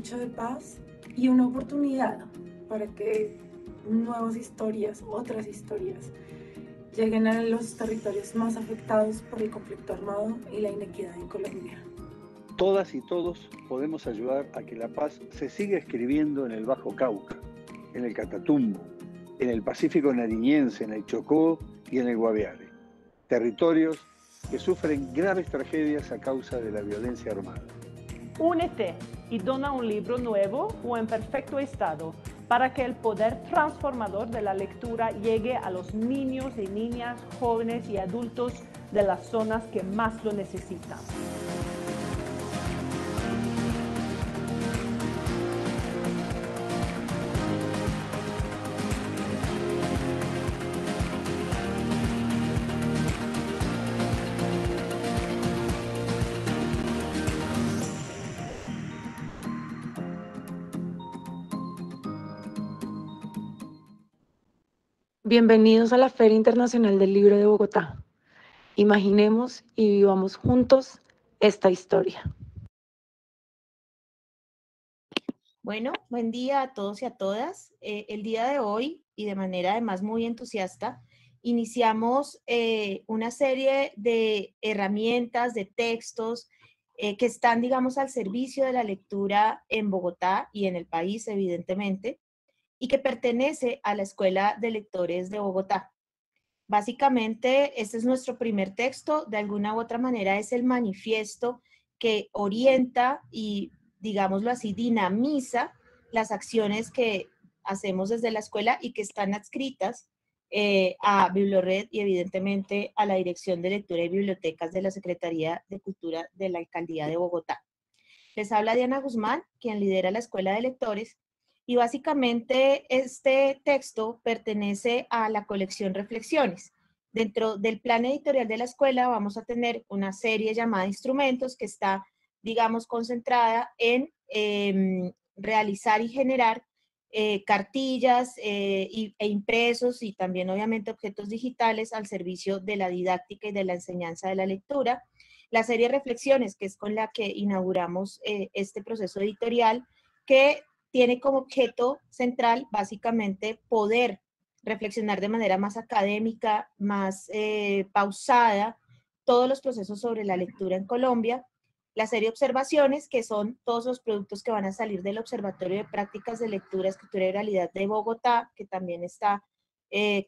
mucho de paz y una oportunidad para que nuevas historias, otras historias, lleguen a los territorios más afectados por el conflicto armado y la inequidad en Colombia. Todas y todos podemos ayudar a que la paz se siga escribiendo en el Bajo Cauca, en el Catatumbo, en el Pacífico nariñense, en el Chocó y en el Guaviare. Territorios que sufren graves tragedias a causa de la violencia armada. Únete y dona un libro nuevo o en perfecto estado para que el poder transformador de la lectura llegue a los niños y niñas, jóvenes y adultos de las zonas que más lo necesitan. Bienvenidos a la Feria Internacional del Libro de Bogotá. Imaginemos y vivamos juntos esta historia. Bueno, buen día a todos y a todas. El día de hoy, y de manera además muy entusiasta, iniciamos una serie de herramientas, de textos que están, digamos, al servicio de la lectura en Bogotá y en el país, evidentemente, y que pertenece a la Escuela de Lectores de Bogotá. Básicamente, este es nuestro primer texto, de alguna u otra manera es el manifiesto que orienta y, digámoslo así, dinamiza las acciones que hacemos desde la escuela y que están adscritas a Bibliored y evidentemente a la Dirección de Lectura y Bibliotecas de la Secretaría de Cultura de la Alcaldía de Bogotá. Les habla Diana Guzmán, quien lidera la Escuela de Lectores, y básicamente este texto pertenece a la colección Reflexiones. Dentro del plan editorial de la escuela vamos a tener una serie llamada Instrumentos que está, digamos, concentrada en realizar y generar cartillas e impresos y también obviamente objetos digitales al servicio de la didáctica y de la enseñanza de la lectura. La serie Reflexiones, que es con la que inauguramos este proceso editorial, que tiene como objeto central básicamente poder reflexionar de manera más académica, más pausada, todos los procesos sobre la lectura en Colombia. La serie Observaciones, que son todos los productos que van a salir del Observatorio de Prácticas de Lectura, Escritura y Realidad de Bogotá, que también está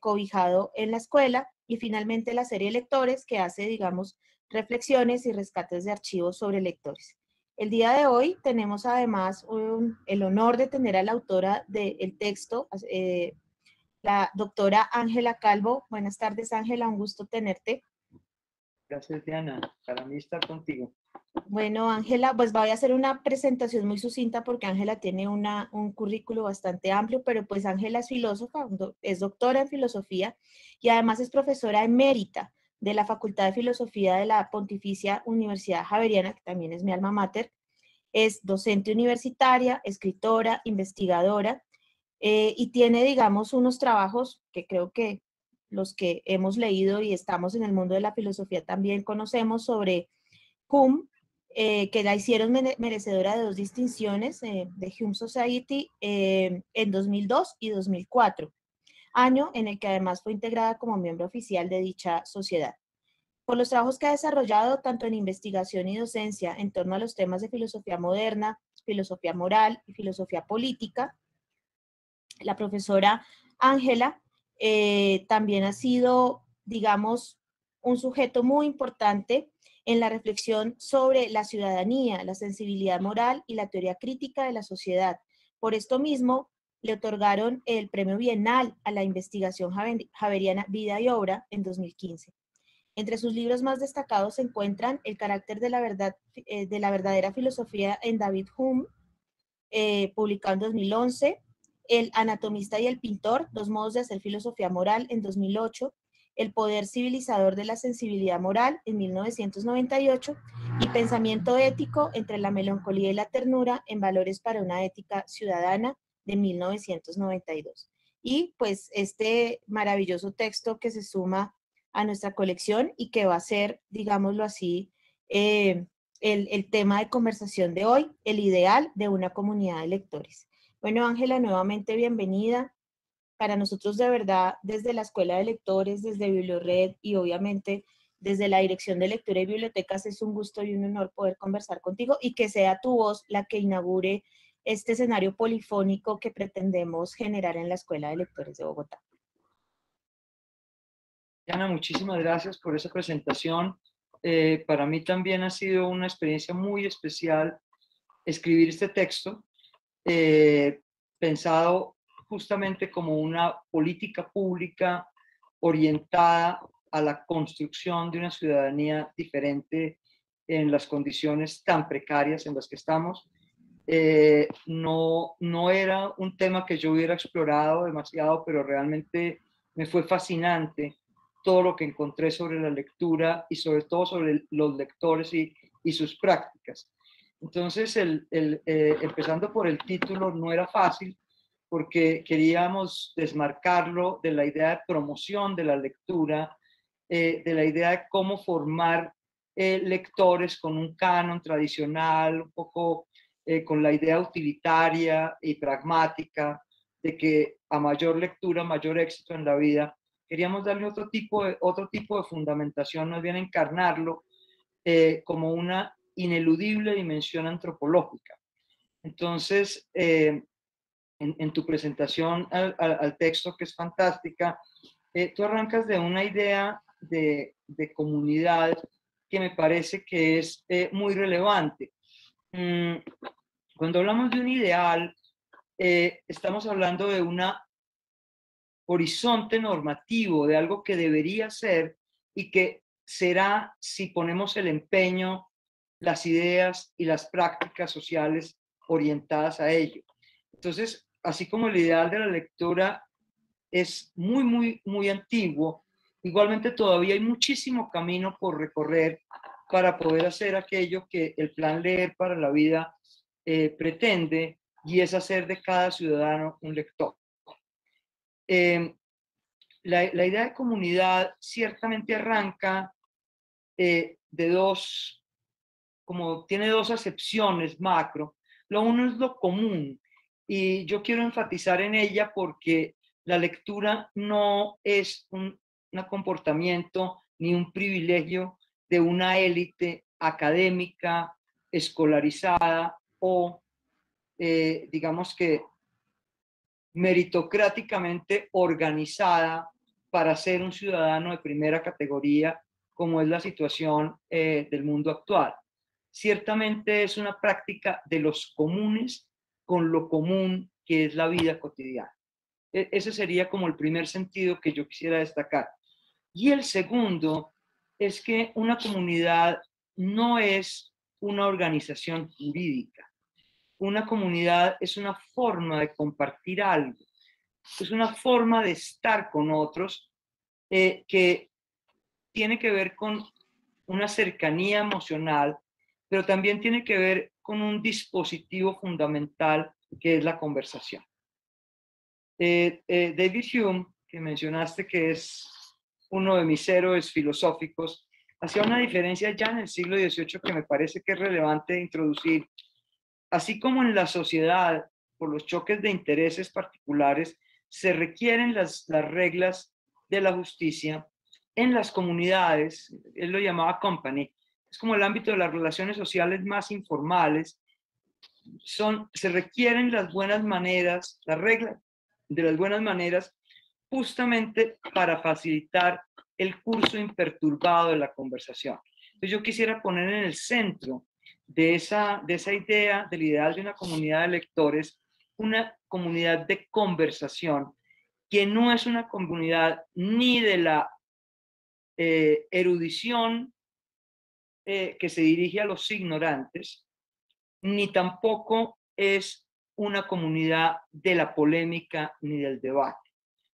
cobijado en la escuela. Y finalmente la serie Lectores, que hace, digamos, reflexiones y rescates de archivos sobre lectores. El día de hoy tenemos además el honor de tener a la autora del texto, la doctora Ángela Calvo. Buenas tardes, Ángela, un gusto tenerte. Gracias, Diana. Para mí estar contigo. Bueno, Ángela, pues voy a hacer una presentación muy sucinta porque Ángela tiene un currículo bastante amplio, pero pues Ángela es filósofa, es doctora en filosofía y además es profesora emérita de la Facultad de Filosofía de la Pontificia Universidad Javeriana, que también es mi alma mater. Es docente universitaria, escritora, investigadora y tiene, digamos, unos trabajos que creo que los que hemos leído y estamos en el mundo de la filosofía también conocemos sobre Hume, que la hicieron merecedora de 2 distinciones de Hume Society en 2002 y 2004, año en el que además fue integrada como miembro oficial de dicha sociedad. Por los trabajos que ha desarrollado tanto en investigación y docencia en torno a los temas de filosofía moderna, filosofía moral y filosofía política, la profesora Ángela también ha sido, digamos, un sujeto muy importante en la reflexión sobre la ciudadanía, la sensibilidad moral y la teoría crítica de la sociedad. Por esto mismo, le otorgaron el Premio Bienal a la investigación javeriana Vida y Obra en 2015. Entre sus libros más destacados se encuentran El carácter de la verdadera filosofía en David Hume, publicado en 2011, El anatomista y el pintor, 2 modos de hacer filosofía moral, en 2008, El poder civilizador de la sensibilidad moral, en 1998, y Pensamiento ético entre la melancolía y la ternura en Valores para una ética ciudadana, de 1992. Y pues este maravilloso texto que se suma a nuestra colección y que va a ser, digámoslo así, el tema de conversación de hoy, el ideal de una comunidad de lectores. Bueno, Ángela, nuevamente bienvenida. Para nosotros de verdad, desde la Escuela de Lectores, desde Bibliored y obviamente desde la Dirección de Lectura y Bibliotecas, es un gusto y un honor poder conversar contigo y que sea tu voz la que inaugure este escenario polifónico que pretendemos generar en la Escuela de Lectores de Bogotá. Diana, muchísimas gracias por esa presentación. Para mí también ha sido una experiencia muy especial escribir este texto, pensado justamente como una política pública orientada a la construcción de una ciudadanía diferente en las condiciones tan precarias en las que estamos. No era un tema que yo hubiera explorado demasiado, pero realmente me fue fascinante todo lo que encontré sobre la lectura y sobre todo sobre los lectores y sus prácticas. Entonces, empezando por el título, no era fácil porque queríamos desmarcarlo de la idea de promoción de la lectura, de la idea de cómo formar lectores con un canon tradicional, un poco con la idea utilitaria y pragmática de que a mayor lectura, mayor éxito en la vida. Queríamos darle otro tipo de fundamentación, más bien encarnarlo como una ineludible dimensión antropológica. Entonces, en tu presentación al texto, que es fantástica, tú arrancas de una idea de comunidad que me parece que es muy relevante. Cuando hablamos de un ideal, estamos hablando de un horizonte normativo, de algo que debería ser y que será si ponemos el empeño, las ideas y las prácticas sociales orientadas a ello. Entonces, así como el ideal de la lectura es muy antiguo, igualmente todavía hay muchísimo camino por recorrer para poder hacer aquello que el plan Leer para la Vida pretende, y es hacer de cada ciudadano un lector. La idea de comunidad ciertamente arranca tiene dos acepciones macro. Lo uno es lo común, y yo quiero enfatizar en ella porque la lectura no es un comportamiento ni un privilegio de una élite académica, escolarizada o, digamos que, meritocráticamente organizada para ser un ciudadano de primera categoría, como es la situación del mundo actual. Ciertamente es una práctica de los comunes con lo común que es la vida cotidiana. Ese sería como el primer sentido que yo quisiera destacar. Y el segundo es que una comunidad no es una organización jurídica. Una comunidad es una forma de compartir algo, es una forma de estar con otros que tiene que ver con una cercanía emocional, pero también tiene que ver con un dispositivo fundamental que es la conversación. David Hume, que mencionaste que es uno de mis héroes filosóficos, hacía una diferencia ya en el siglo XVIII que me parece que es relevante introducir. Así como en la sociedad, por los choques de intereses particulares, se requieren las reglas de la justicia, en las comunidades, él lo llamaba company, es como el ámbito de las relaciones sociales más informales, se requieren las buenas maneras, las reglas de las buenas maneras, justamente para facilitar el curso imperturbado de la conversación. Entonces yo quisiera poner en el centro de esa idea, del ideal de una comunidad de lectores, una comunidad de conversación, que no es una comunidad ni de la erudición que se dirige a los ignorantes, ni tampoco es una comunidad de la polémica ni del debate.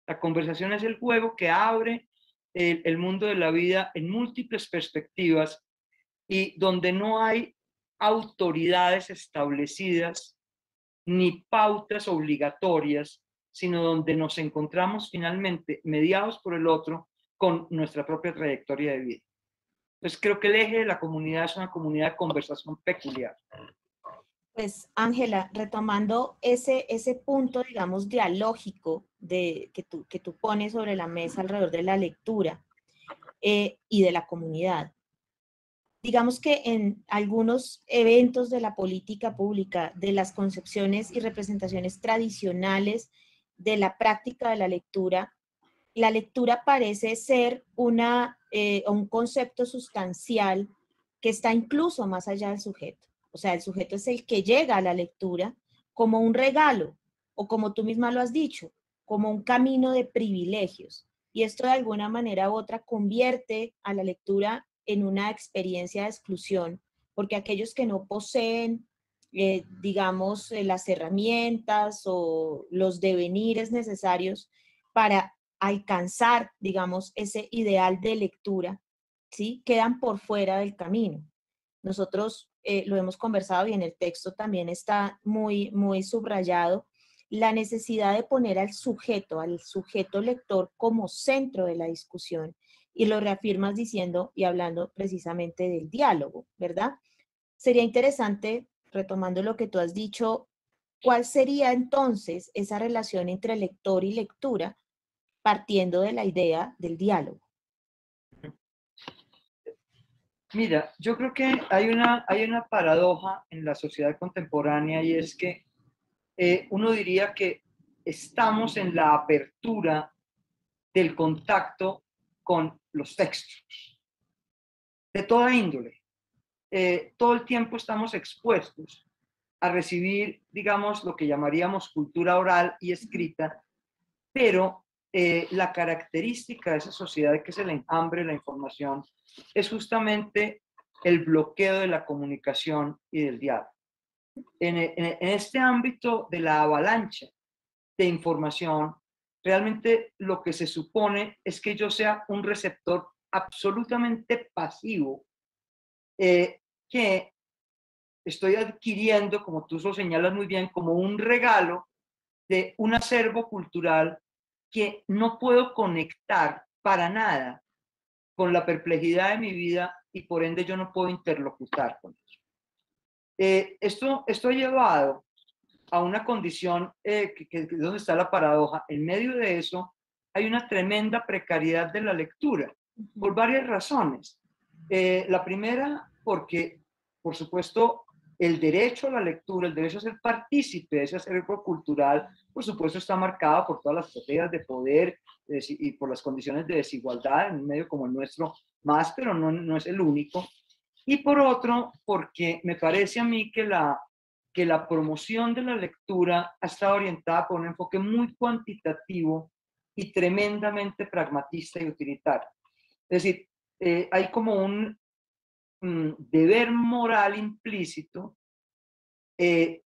La conversación es el juego que abre el mundo de la vida en múltiples perspectivas y donde no hay autoridades establecidas ni pautas obligatorias, sino donde nos encontramos finalmente mediados por el otro con nuestra propia trayectoria de vida. Entonces creo que el eje de la comunidad es una comunidad de conversación peculiar. Pues, Ángela, retomando ese punto, digamos, dialógico que tú pones sobre la mesa alrededor de la lectura y de la comunidad. Digamos que en algunos eventos de la política pública, de las concepciones y representaciones tradicionales de la práctica de la lectura parece ser un concepto sustancial que está incluso más allá del sujeto. O sea, el sujeto es el que llega a la lectura como un regalo, o como tú misma lo has dicho, como un camino de privilegios. Y esto de alguna manera u otra convierte a la lectura en una experiencia de exclusión, porque aquellos que no poseen, digamos, las herramientas o los devenires necesarios para alcanzar, digamos, ese ideal de lectura, ¿sí? Quedan por fuera del camino. Nosotros lo hemos conversado y en el texto también está muy, muy subrayado la necesidad de poner al sujeto lector como centro de la discusión, y lo reafirmas diciendo y hablando precisamente del diálogo, ¿verdad? Sería interesante, retomando lo que tú has dicho, ¿cuál sería entonces esa relación entre lector y lectura partiendo de la idea del diálogo? Mira, yo creo que hay una paradoja en la sociedad contemporánea, y es que uno diría que estamos en la apertura del contacto con los textos, de toda índole. Todo el tiempo estamos expuestos a recibir, digamos, lo que llamaríamos cultura oral y escrita, pero la característica de esa sociedad, que es el enjambre de la información, es justamente el bloqueo de la comunicación y del diálogo. En este ámbito de la avalancha de información, realmente lo que se supone es que yo sea un receptor absolutamente pasivo, que estoy adquiriendo, como tú lo señalas muy bien, como un regalo de un acervo cultural que no puedo conectar para nada con la perplejidad de mi vida, y por ende yo no puedo interlocutar con ello. Esto ha llevado a una condición donde está la paradoja. En medio de eso hay una tremenda precariedad de la lectura, por varias razones. La primera, porque, por supuesto, el derecho a la lectura, el derecho a ser partícipe de ese acervo cultural, por supuesto, está marcado por todas las estrategias de poder y por las condiciones de desigualdad en un medio como el nuestro, más, pero no es el único. Y por otro, porque me parece a mí que la promoción de la lectura ha estado orientada por un enfoque muy cuantitativo y tremendamente pragmatista y utilitario. Es decir, hay como un deber moral implícito que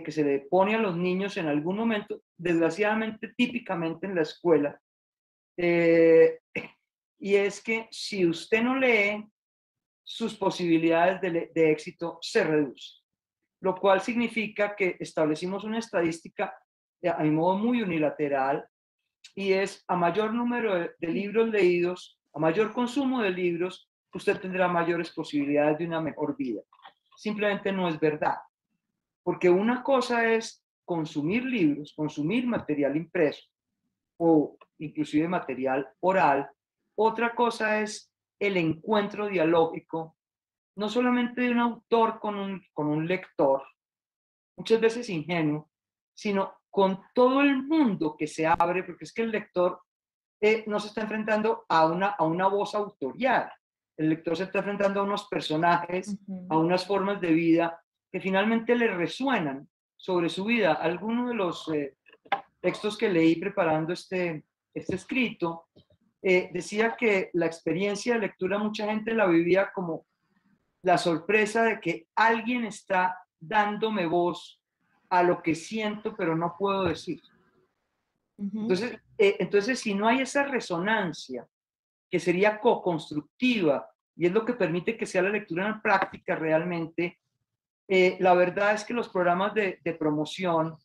se le pone a los niños en algún momento, desgraciadamente, típicamente en la escuela, y es que si usted no lee, sus posibilidades de éxito se reducen, lo cual significa que establecimos una estadística a mi modo muy unilateral, y es: a mayor número de libros leídos, a mayor consumo de libros, usted tendrá mayores posibilidades de una mejor vida. Simplemente no es verdad, porque una cosa es consumir libros, consumir material impreso o inclusive material oral, otra cosa es el encuentro dialógico, no solamente de un autor con un lector, muchas veces ingenuo, sino con todo el mundo que se abre, porque es que el lector no se está enfrentando a una voz autorial. El lector se está enfrentando a unos personajes, a unas formas de vida que finalmente le resuenan sobre su vida. Algunos de los textos que leí preparando este escrito decía que la experiencia de lectura mucha gente la vivía como la sorpresa de que alguien está dándome voz a lo que siento pero no puedo decir. Entonces, si no hay esa resonancia que sería co-constructiva, y es lo que permite que sea la lectura en práctica realmente, la verdad es que los programas de promoción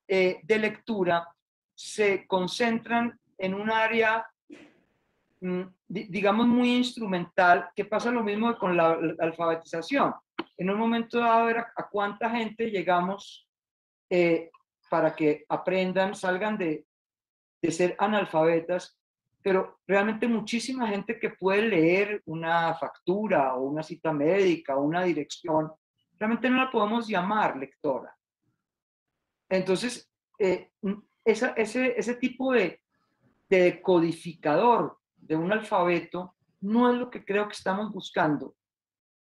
de lectura se concentran en un área digamos, muy instrumental, que pasa lo mismo con la alfabetización. En un momento dado, ver a cuánta gente llegamos para que aprendan, salgan de ser analfabetas, pero realmente muchísima gente que puede leer una factura o una cita médica o una dirección, realmente no la podemos llamar lectora. Entonces, ese tipo de decodificador de un alfabeto no es lo que creo que estamos buscando.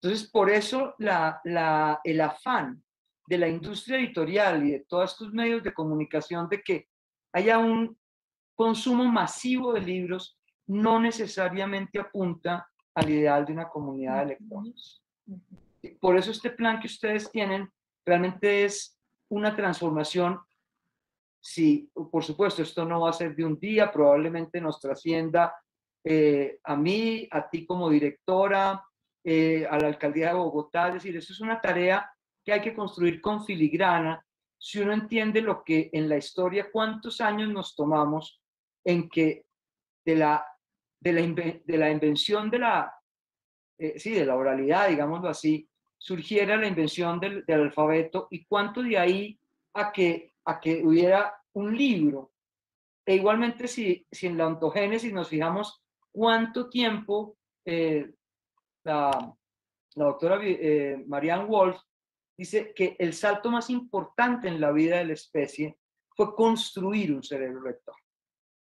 Entonces, por eso el afán de la industria editorial y de todos estos medios de comunicación de que haya un consumo masivo de libros no necesariamente apunta al ideal de una comunidad de lectores. Por eso este plan que ustedes tienen realmente es una transformación. Sí, por supuesto, esto no va a ser de un día, probablemente nos trascienda a mí, a ti como directora, a la alcaldía de Bogotá. Es decir, eso es una tarea que hay que construir con filigrana. Si uno entiende lo que en la historia, cuántos años nos tomamos en que de la invención de la oralidad, digámoslo así, surgiera la invención del alfabeto, y cuánto de ahí a que hubiera un libro. E igualmente si en la ontogénesis nos fijamos cuánto tiempo la doctora Marianne Wolf dice que el salto más importante en la vida de la especie fue construir un cerebro lector.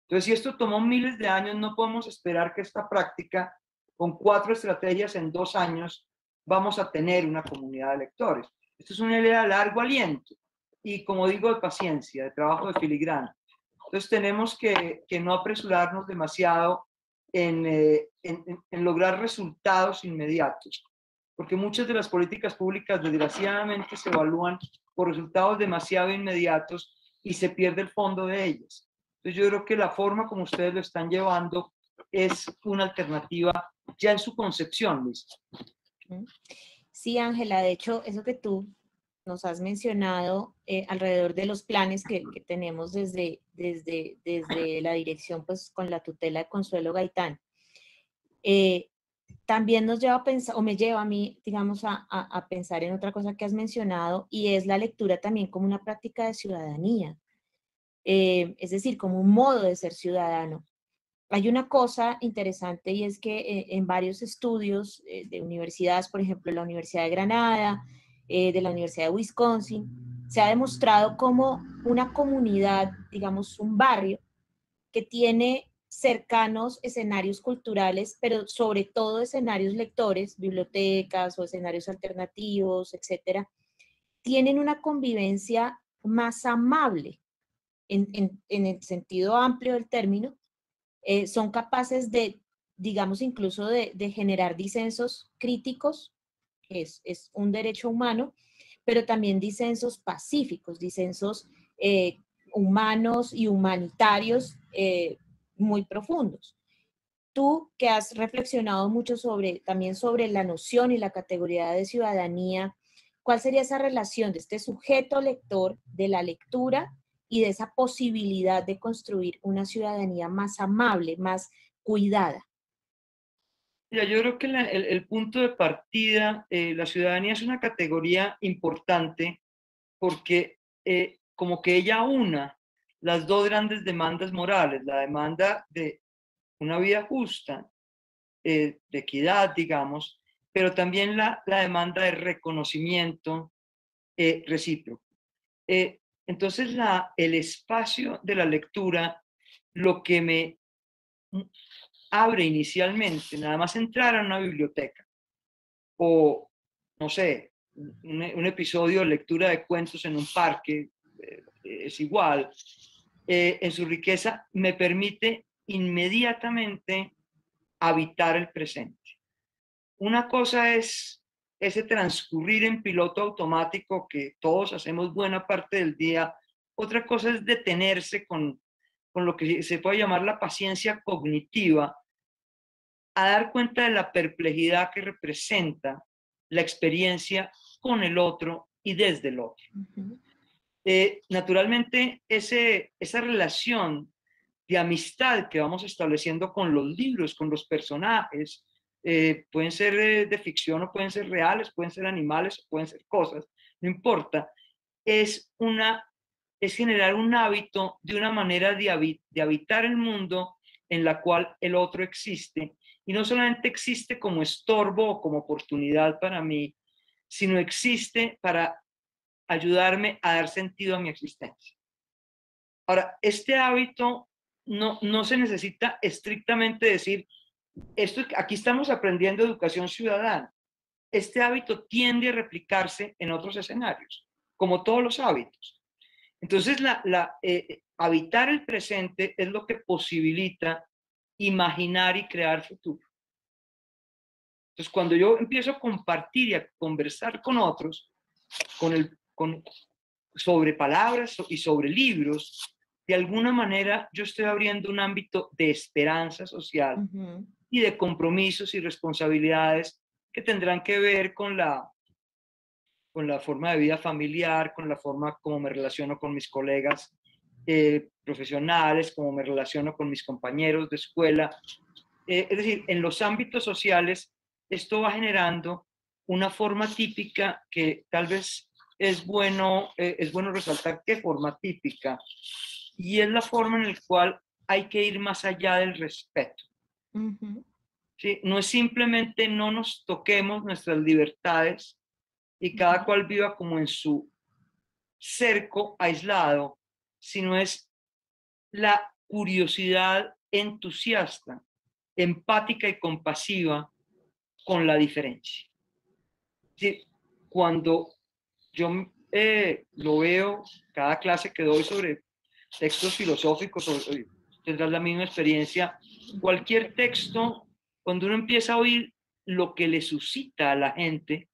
Entonces, si esto tomó miles de años, no podemos esperar que esta práctica, con 4 estrategias en 2 años, vamos a tener una comunidad de lectores. Esto es una idea de largo aliento y, como digo, de paciencia, de trabajo de filigrana. Entonces, tenemos que no apresurarnos demasiado en lograr resultados inmediatos, porque muchas de las políticas públicas, desgraciadamente, se evalúan por resultados demasiado inmediatos y se pierde el fondo de ellas. Entonces yo creo que la forma como ustedes lo están llevando es una alternativa ya en su concepción, Luis. Sí, Ángela, de hecho, eso que tú nos has mencionado alrededor de los planes que tenemos desde la dirección, pues con la tutela de Consuelo Gaitán, también nos lleva a pensar, o me lleva a mí, digamos, a pensar en otra cosa que has mencionado, y es la lectura también como una práctica de ciudadanía. Es decir, como un modo de ser ciudadano. Hay una cosa interesante, y es que en varios estudios de universidades, por ejemplo, la Universidad de Granada, de la Universidad de Wisconsin, se ha demostrado como una comunidad, digamos, un barrio, que tiene cercanos escenarios culturales, pero sobre todo escenarios lectores, bibliotecas o escenarios alternativos, etcétera, tienen una convivencia más amable en el sentido amplio del término. Son capaces de, digamos, incluso de generar disensos críticos, que es un derecho humano, pero también disensos pacíficos, disensos humanos y humanitarios muy profundos. Tú, que has reflexionado mucho también sobre la noción y la categoría de ciudadanía, ¿cuál sería esa relación de este sujeto lector, de la lectura y de esa posibilidad de construir una ciudadanía más amable, más cuidada? Mira, yo creo que el punto de partida, la ciudadanía es una categoría importante porque como que ella una las 2 grandes demandas morales, la demanda de una vida justa, de equidad, digamos, pero también la demanda de reconocimiento recíproco. Entonces, el espacio de la lectura, lo que me abre inicialmente, nada más entrar a una biblioteca o, no sé, un episodio de lectura de cuentos en un parque, es igual, en su riqueza, me permite inmediatamente habitar el presente. Una cosa es ese transcurrir en piloto automático que todos hacemos buena parte del día. Otra cosa es detenerse con lo que se puede llamar la paciencia cognitiva, a dar cuenta de la perplejidad que representa la experiencia con el otro y desde el otro. Naturalmente, esa relación de amistad que vamos estableciendo con los libros, con los personajes. Pueden ser de ficción o pueden ser reales, pueden ser animales o pueden ser cosas, no importa. Es generar un hábito de una manera de habitar el mundo en la cual el otro existe, y no solamente existe como estorbo o como oportunidad para mí, sino existe para ayudarme a dar sentido a mi existencia. Ahora, este hábito no se necesita estrictamente decir, aquí estamos aprendiendo educación ciudadana. Este hábito tiende a replicarse en otros escenarios, como todos los hábitos. Entonces, habitar el presente es lo que posibilita imaginar y crear futuro. Entonces, cuando yo empiezo a compartir y a conversar con otros sobre palabras y sobre libros, de alguna manera yo estoy abriendo un ámbito de esperanza social y de compromisos y responsabilidades que tendrán que ver con la forma de vida familiar, con la forma como me relaciono con mis colegas profesionales, como me relaciono con mis compañeros de escuela. Es decir, en los ámbitos sociales, esto va generando una forma típica que tal vez es bueno resaltar qué forma típica, y es la forma en la cual hay que ir más allá del respeto. ¿Sí? No es simplemente no nos toquemos nuestras libertades y cada cual viva como en su cerco aislado, sino es la curiosidad entusiasta, empática y compasiva con la diferencia. ¿Sí? Cuando yo lo veo, cada clase que doy sobre textos filosóficos, tendrás la misma experiencia, cualquier texto, cuando uno empieza a oír lo que le suscita a la gente,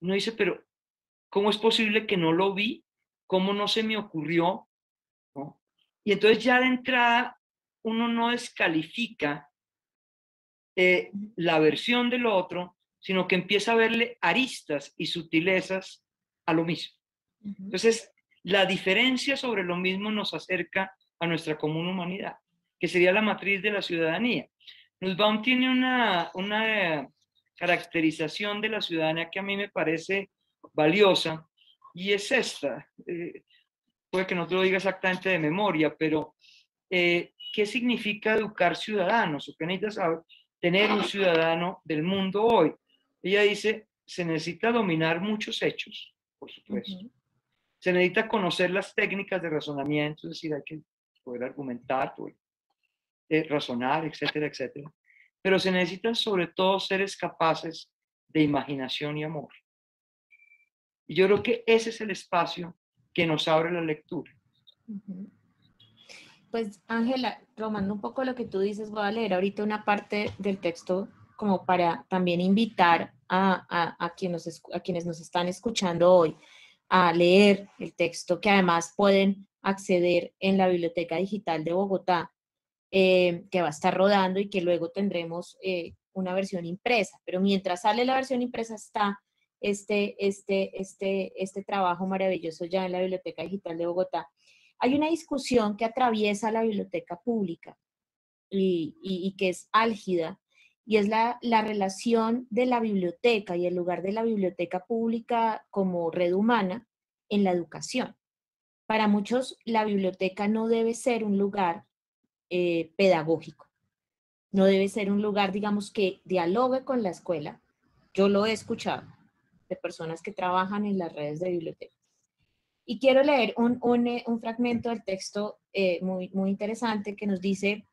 uno dice, pero ¿cómo es posible que no lo vi? ¿Cómo no se me ocurrió? ¿No? Y entonces ya de entrada uno no descalifica la versión del otro, sino que empieza a verle aristas y sutilezas a lo mismo. Entonces, la diferencia sobre lo mismo nos acerca a nuestra común humanidad, que sería la matriz de la ciudadanía. Nussbaum tiene una caracterización de la ciudadanía que a mí me parece valiosa, y es esta. Puede que no te lo diga exactamente de memoria, pero ¿qué significa educar ciudadanos? ¿O qué necesita saber tener un ciudadano del mundo hoy? Ella dice, se necesita dominar muchos hechos, por supuesto. Se necesita conocer las técnicas de razonamiento, es decir, hay que poder argumentar, poder razonar, etcétera, etcétera. Pero se necesitan sobre todo seres capaces de imaginación y amor. Y yo creo que ese es el espacio que nos abre la lectura. Pues, Ángela, tomando un poco lo que tú dices, voy a leer ahorita una parte del texto como para también invitar a quienes nos están escuchando hoy a leer el texto, que además pueden acceder en la Biblioteca Digital de Bogotá, que va a estar rodando y que luego tendremos una versión impresa. Pero mientras sale la versión impresa está este trabajo maravilloso ya en la Biblioteca Digital de Bogotá. Hay una discusión que atraviesa la biblioteca pública y que es álgida, y es la relación de la biblioteca y el lugar de la biblioteca pública como red humana en la educación. Para muchos, la biblioteca no debe ser un lugar pedagógico, no debe ser un lugar, digamos, que dialogue con la escuela. Yo lo he escuchado de personas que trabajan en las redes de bibliotecas. Y quiero leer un fragmento del texto muy interesante que nos dice: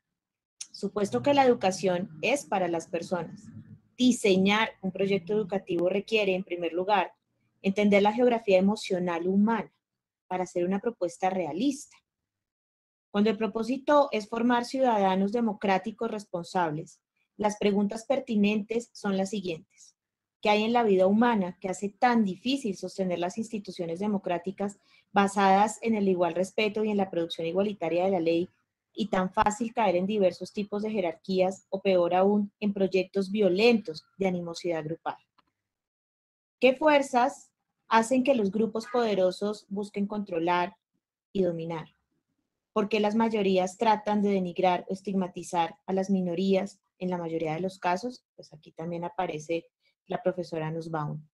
supuesto que la educación es para las personas. Diseñar un proyecto educativo requiere, en primer lugar, entender la geografía emocional humana para hacer una propuesta realista. Cuando el propósito es formar ciudadanos democráticos responsables, las preguntas pertinentes son las siguientes. ¿Qué hay en la vida humana que hace tan difícil sostener las instituciones democráticas basadas en el igual respeto y en la producción igualitaria de la ley, y tan fácil caer en diversos tipos de jerarquías o, peor aún, en proyectos violentos de animosidad grupal? ¿Qué fuerzas hacen que los grupos poderosos busquen controlar y dominar? ¿Por qué las mayorías tratan de denigrar o estigmatizar a las minorías en la mayoría de los casos? Pues aquí también aparece la profesora Nussbaum.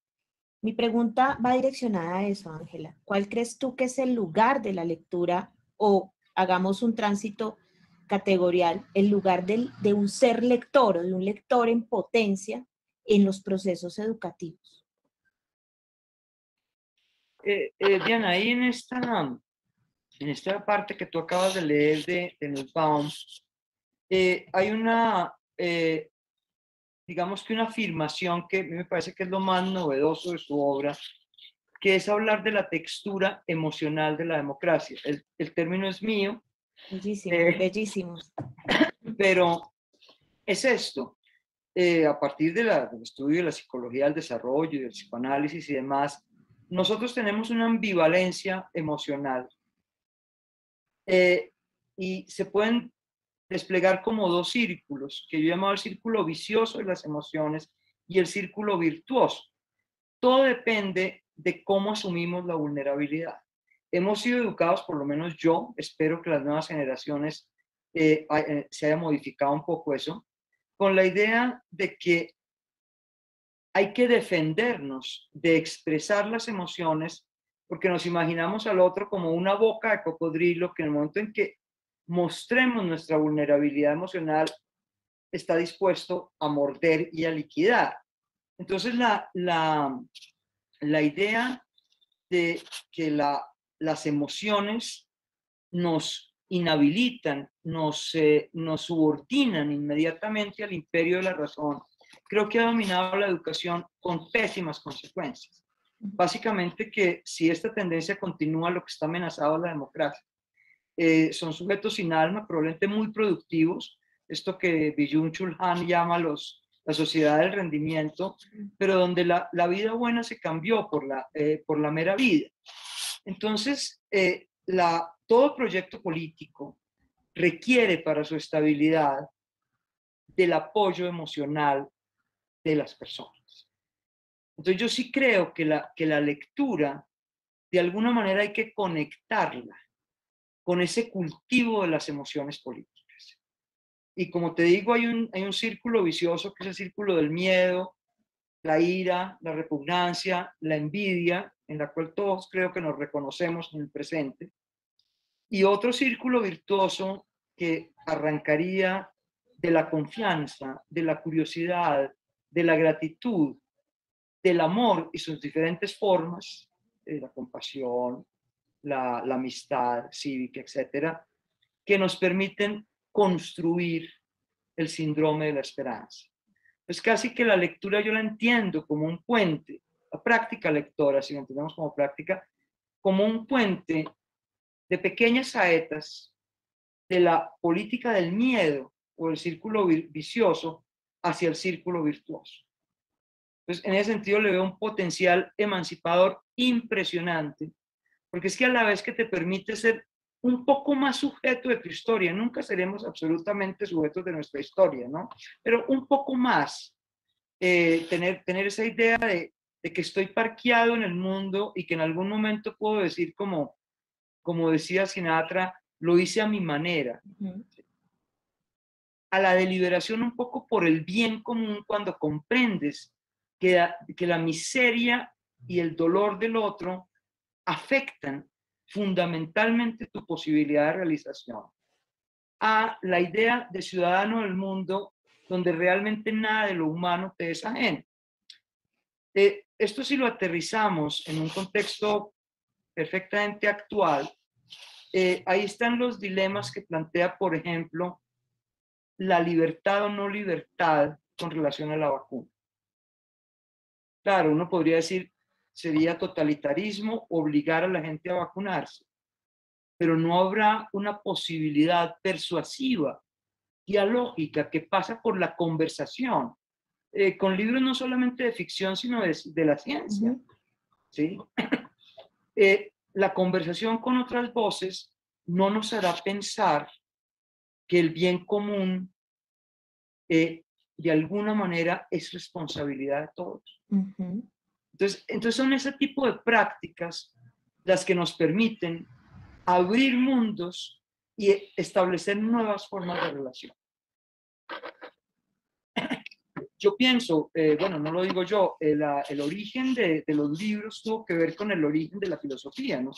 Mi pregunta va direccionada a eso, Ángela. ¿Cuál crees tú que es el lugar de la lectura, o hagamos un tránsito categorial, el lugar de un ser lector o de un lector en potencia en los procesos educativos? Diana, ahí en esta parte que tú acabas de leer de Nussbaum, hay digamos que una afirmación que a mí me parece que es lo más novedoso de su obra, que es hablar de la textura emocional de la democracia. El término es mío. Bellísimo, bellísimo. Pero es esto, a partir del estudio de la psicología del desarrollo y del psicoanálisis y demás, nosotros tenemos una ambivalencia emocional y se pueden desplegar como dos círculos, que yo llamo el círculo vicioso de las emociones y el círculo virtuoso. Todo depende de cómo asumimos la vulnerabilidad. Hemos sido educados, por lo menos yo, espero que las nuevas generaciones se haya modificado un poco eso, con la idea de que hay que defendernos de expresar las emociones porque nos imaginamos al otro como una boca de cocodrilo que en el momento en que mostremos nuestra vulnerabilidad emocional está dispuesto a morder y a liquidar. Entonces la idea de que las emociones nos inhabilitan, nos subordinan inmediatamente al imperio de la razón, creo que ha dominado la educación con pésimas consecuencias. Básicamente que si esta tendencia continúa, lo que está amenazado es la democracia. Son sujetos sin alma, probablemente muy productivos, esto que Byung-Chul Han llama la sociedad del rendimiento, pero donde la vida buena se cambió por la mera vida. Entonces, todo proyecto político requiere para su estabilidad del apoyo emocional de las personas. Entonces, yo sí creo que la lectura, de alguna manera hay que conectarla con ese cultivo de las emociones políticas. Y como te digo, hay un círculo vicioso, que es el círculo del miedo, la ira, la repugnancia, la envidia, en la cual todos creo que nos reconocemos en el presente. Y otro círculo virtuoso que arrancaría de la confianza, de la curiosidad, de la gratitud, del amor y sus diferentes formas, la compasión, la amistad cívica, etcétera, que nos permiten construir el síndrome de la esperanza. Pues casi que la lectura yo la entiendo como un puente, la práctica lectora, si la entendemos como práctica, como un puente de pequeñas saetas de la política del miedo o el círculo vicioso hacia el círculo virtuoso. Entonces, en ese sentido le veo un potencial emancipador impresionante, porque es que a la vez que te permite ser un poco más sujeto de tu historia, nunca seremos absolutamente sujetos de nuestra historia, ¿no? Pero un poco más, tener esa idea de que estoy parqueado en el mundo y que en algún momento puedo decir como decía Sinatra, lo hice a mi manera. A la deliberación un poco por el bien común cuando comprendes que la miseria y el dolor del otro afectan fundamentalmente tu posibilidad de realización. A la idea de ciudadano del mundo donde realmente nada de lo humano te es ajeno. Esto si lo aterrizamos en un contexto perfectamente actual, ahí están los dilemas que plantea, por ejemplo, la libertad o no libertad con relación a la vacuna. Claro, uno podría decir, sería totalitarismo obligar a la gente a vacunarse, pero no habrá una posibilidad persuasiva, dialógica, que pasa por la conversación, con libros no solamente de ficción, sino de la ciencia. ¿Sí? La conversación con otras voces no nos hará pensar que el bien común de alguna manera es responsabilidad de todos. Entonces son ese tipo de prácticas las que nos permiten abrir mundos y establecer nuevas formas de relación. Yo pienso, bueno, no lo digo yo, el origen de los libros tuvo que ver con el origen de la filosofía, ¿no?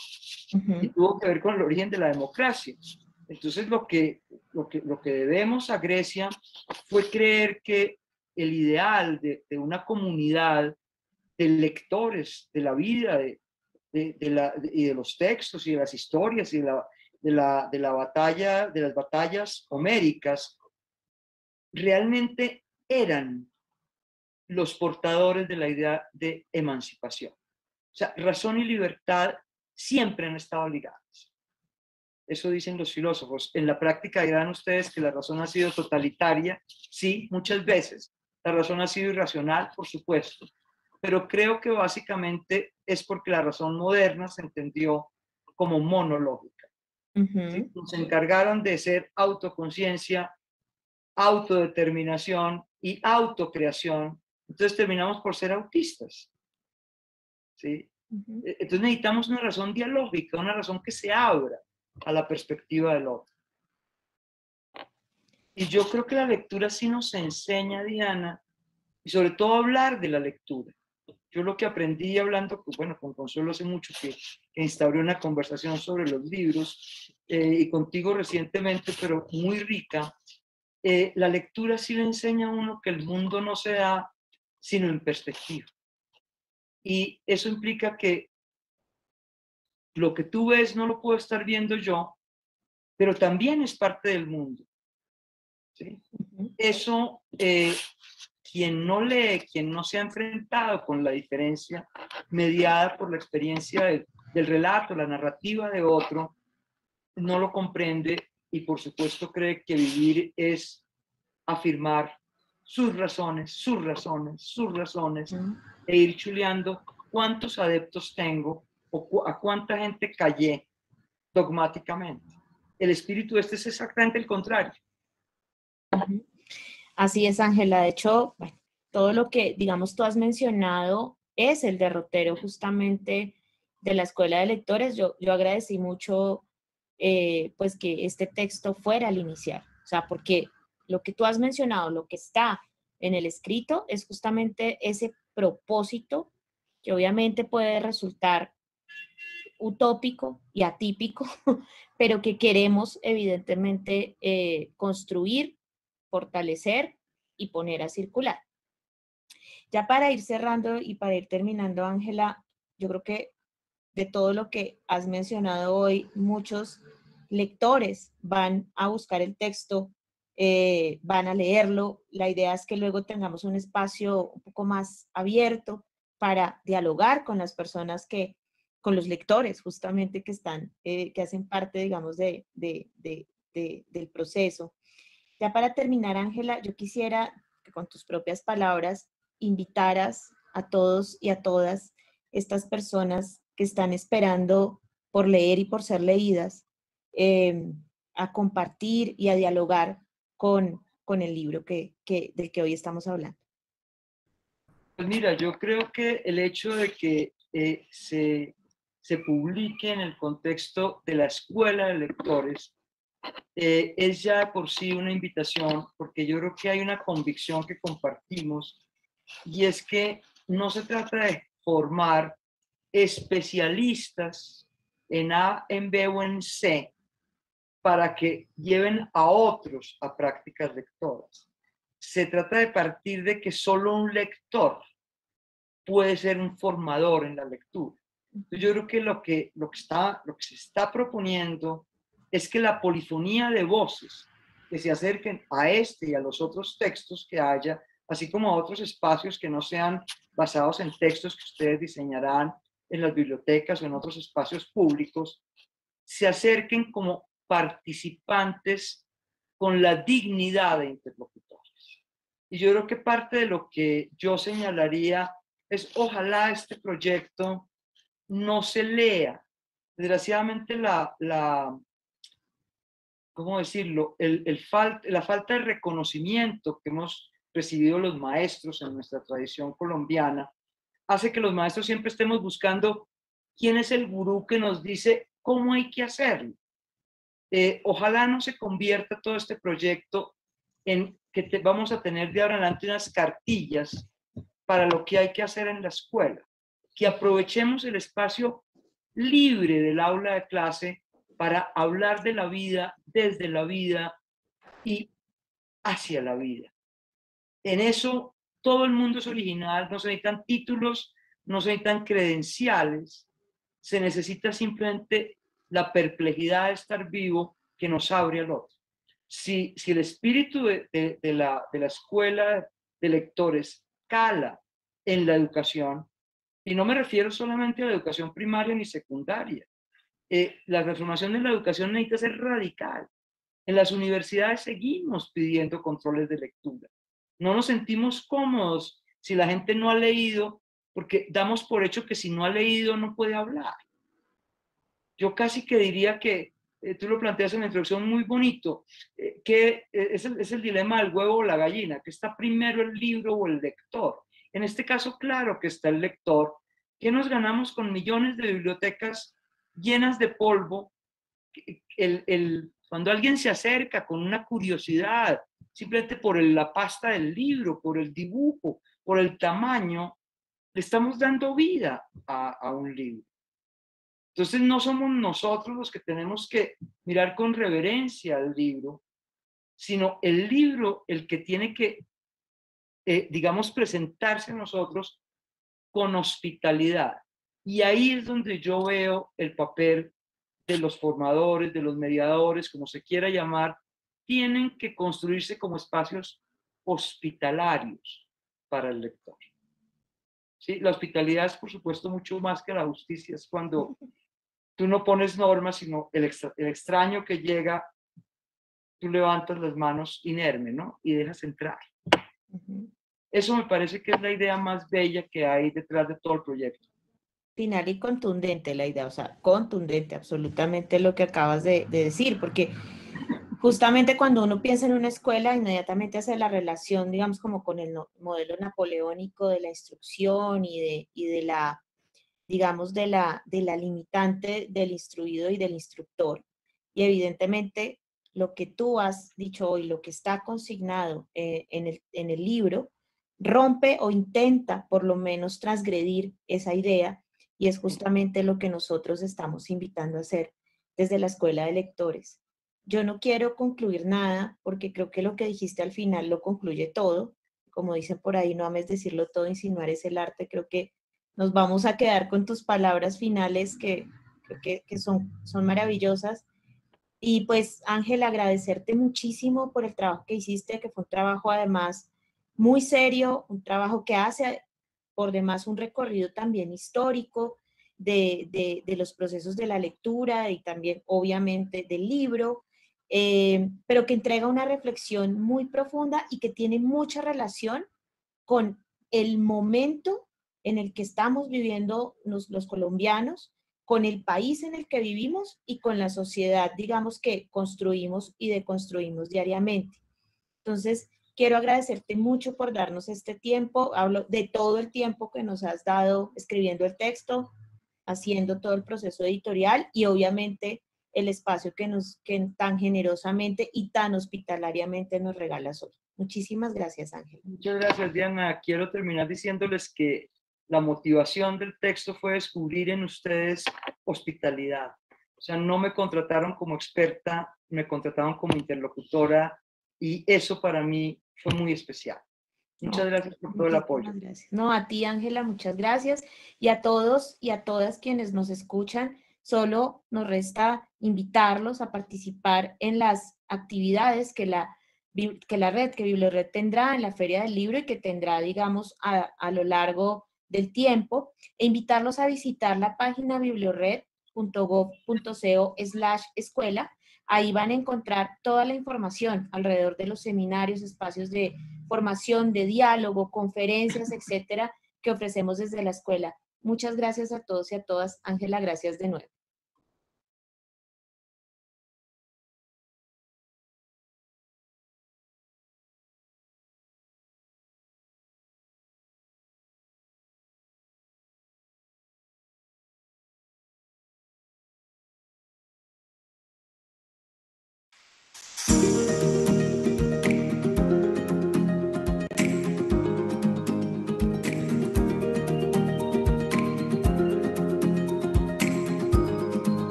Y tuvo que ver con el origen de la democracia. Entonces, lo que debemos a Grecia fue creer que el ideal de una comunidad de lectores de la vida, y de los textos y de las historias y de la batalla, de las batallas homéricas, realmente eran los portadores de la idea de emancipación. O sea, razón y libertad siempre han estado ligadas. Eso dicen los filósofos. En la práctica dirán ustedes que la razón ha sido totalitaria. Sí, muchas veces. La razón ha sido irracional, por supuesto. Pero creo que básicamente es porque la razón moderna se entendió como monológica. ¿Sí? Nos encargaron de ser autoconciencia, autodeterminación y autocreación. Entonces terminamos por ser autistas. ¿Sí? Entonces necesitamos una razón dialógica, una razón que se abra a la perspectiva del otro. Y yo creo que la lectura sí nos enseña, Diana, y sobre todo hablar de la lectura. Yo lo que aprendí hablando, bueno, con Consuelo hace mucho que instauré una conversación sobre los libros, y contigo recientemente, pero muy rica, la lectura sí le enseña a uno que el mundo no se da sino en perspectiva. Y eso implica que lo que tú ves no lo puedo estar viendo yo, pero también es parte del mundo. ¿Sí? Eso, quien no lee, quien no se ha enfrentado con la diferencia mediada por la experiencia del relato, la narrativa de otro, no lo comprende y por supuesto cree que vivir es afirmar sus razones, sus razones, sus razones, e ir chuleando cuántos adeptos tengo o a cuánta gente callé dogmáticamente. El espíritu es exactamente el contrario. Así es, Ángela. De hecho, bueno, todo lo que, digamos, tú has mencionado es el derrotero justamente de la Escuela de Lectores. Yo agradecí mucho pues que este texto fuera al iniciar. O sea, porque lo que tú has mencionado, lo que está en el escrito, es justamente ese propósito que obviamente puede resultar utópico y atípico, pero que queremos evidentemente construir, fortalecer y poner a circular. Ya para ir cerrando y para ir terminando, Ángela, yo creo que de todo lo que has mencionado hoy, muchos lectores van a buscar el texto, van a leerlo. La idea es que luego tengamos un espacio un poco más abierto para dialogar con las personas con los lectores justamente que están, que hacen parte, digamos, del proceso. Ya para terminar, Ángela, yo quisiera que con tus propias palabras invitaras a todos y a todas estas personas que están esperando por leer y por ser leídas, a compartir y a dialogar con el libro del que hoy estamos hablando. Pues mira, yo creo que el hecho de que se publique en el contexto de la escuela de lectores es ya por sí una invitación, porque yo creo que hay una convicción que compartimos, y es que no se trata de formar especialistas en A, en B o en C para que lleven a otros a prácticas lectoras. Se trata de partir de que solo un lector puede ser un formador en la lectura. Entonces yo creo que lo que se está proponiendo es que la polifonía de voces que se acerquen a este y a los otros textos que haya, así como a otros espacios que no sean basados en textos que ustedes diseñarán en las bibliotecas o en otros espacios públicos, se acerquen como participantes con la dignidad de interlocutores. Y yo creo que parte de lo que yo señalaría es ojalá este proyecto no se lea. Desgraciadamente ¿cómo decirlo? La falta de reconocimiento que hemos recibido los maestros en nuestra tradición colombiana hace que los maestros siempre estemos buscando quién es el gurú que nos dice cómo hay que hacerlo. Ojalá no se convierta todo este proyecto en que vamos a tener de ahora en adelante unas cartillas para lo que hay que hacer en la escuela, que aprovechemos el espacio libre del aula de clase para hablar de la vida, desde la vida y hacia la vida. En eso todo el mundo es original, no se necesitan títulos, no se necesitan credenciales, se necesita simplemente la perplejidad de estar vivo que nos abre al otro. Si el espíritu de la escuela de lectores cala en la educación, y no me refiero solamente a la educación primaria ni secundaria, la transformación de la educación necesita ser radical. En las universidades seguimos pidiendo controles de lectura. No nos sentimos cómodos si la gente no ha leído, porque damos por hecho que si no ha leído no puede hablar. Yo casi que diría que, tú lo planteas en la introducción muy bonito, que es el dilema del huevo o la gallina, que está primero el libro o el lector. En este caso, claro que está el lector. ¿Qué nos ganamos con millones de bibliotecas llenas de polvo? Cuando alguien se acerca con una curiosidad, simplemente por la pasta del libro, por el dibujo, por el tamaño, le estamos dando vida a un libro. Entonces no somos nosotros los que tenemos que mirar con reverencia al libro, sino el libro el que tiene que, digamos, presentarse a nosotros con hospitalidad. Y ahí es donde yo veo el papel de los formadores, de los mediadores, como se quiera llamar, tienen que construirse como espacios hospitalarios para el lector. ¿Sí? La hospitalidad es, por supuesto, mucho más que la justicia. Es cuando tú no pones normas, sino el extraño que llega, tú levantas las manos inerme, ¿no? Y dejas entrar. Eso me parece que es la idea más bella que hay detrás de todo el proyecto. Final y contundente la idea, o sea, contundente absolutamente lo que acabas de decir, porque justamente cuando uno piensa en una escuela, inmediatamente hace la relación, digamos, como con el modelo napoleónico de la instrucción y de la, digamos, de la limitante del instruido y del instructor. Y evidentemente lo que tú has dicho hoy, lo que está consignado en el libro, rompe o intenta por lo menos transgredir esa idea, y es justamente lo que nosotros estamos invitando a hacer desde la Escuela de Lectores. Yo no quiero concluir nada porque creo que lo que dijiste al final lo concluye todo. Como dicen por ahí, no ames decirlo todo, insinuar es el arte. Creo que nos vamos a quedar con tus palabras finales que creo que son maravillosas. Y pues, Ángel, agradecerte muchísimo por el trabajo que hiciste, que fue un trabajo además muy serio, un trabajo que hace por demás un recorrido también histórico de los procesos de la lectura y también obviamente del libro, pero que entrega una reflexión muy profunda y que tiene mucha relación con el momento en el que estamos viviendo los colombianos, con el país en el que vivimos y con la sociedad, digamos, que construimos y deconstruimos diariamente. Entonces, quiero agradecerte mucho por darnos este tiempo. Hablo de todo el tiempo que nos has dado escribiendo el texto, haciendo todo el proceso editorial y obviamente el espacio que tan generosamente y tan hospitalariamente nos regalas hoy. Muchísimas gracias, Ángel. Muchas gracias, Diana. Quiero terminar diciéndoles que la motivación del texto fue descubrir en ustedes hospitalidad. O sea, no me contrataron como experta, me contrataron como interlocutora y eso para mí fue muy especial. Muchas gracias por todo el apoyo. Gracias. No, a ti, Ángela, muchas gracias. Y a todos y a todas quienes nos escuchan, solo nos resta invitarlos a participar en las actividades que la red, que Bibliored tendrá en la Feria del Libro y que tendrá, digamos, a lo largo del tiempo, e invitarlos a visitar la página bibliored.gov.co/escuela. Ahí van a encontrar toda la información alrededor de los seminarios, espacios de formación, de diálogo, conferencias, etcétera, que ofrecemos desde la escuela. Muchas gracias a todos y a todas. Ángela, gracias de nuevo.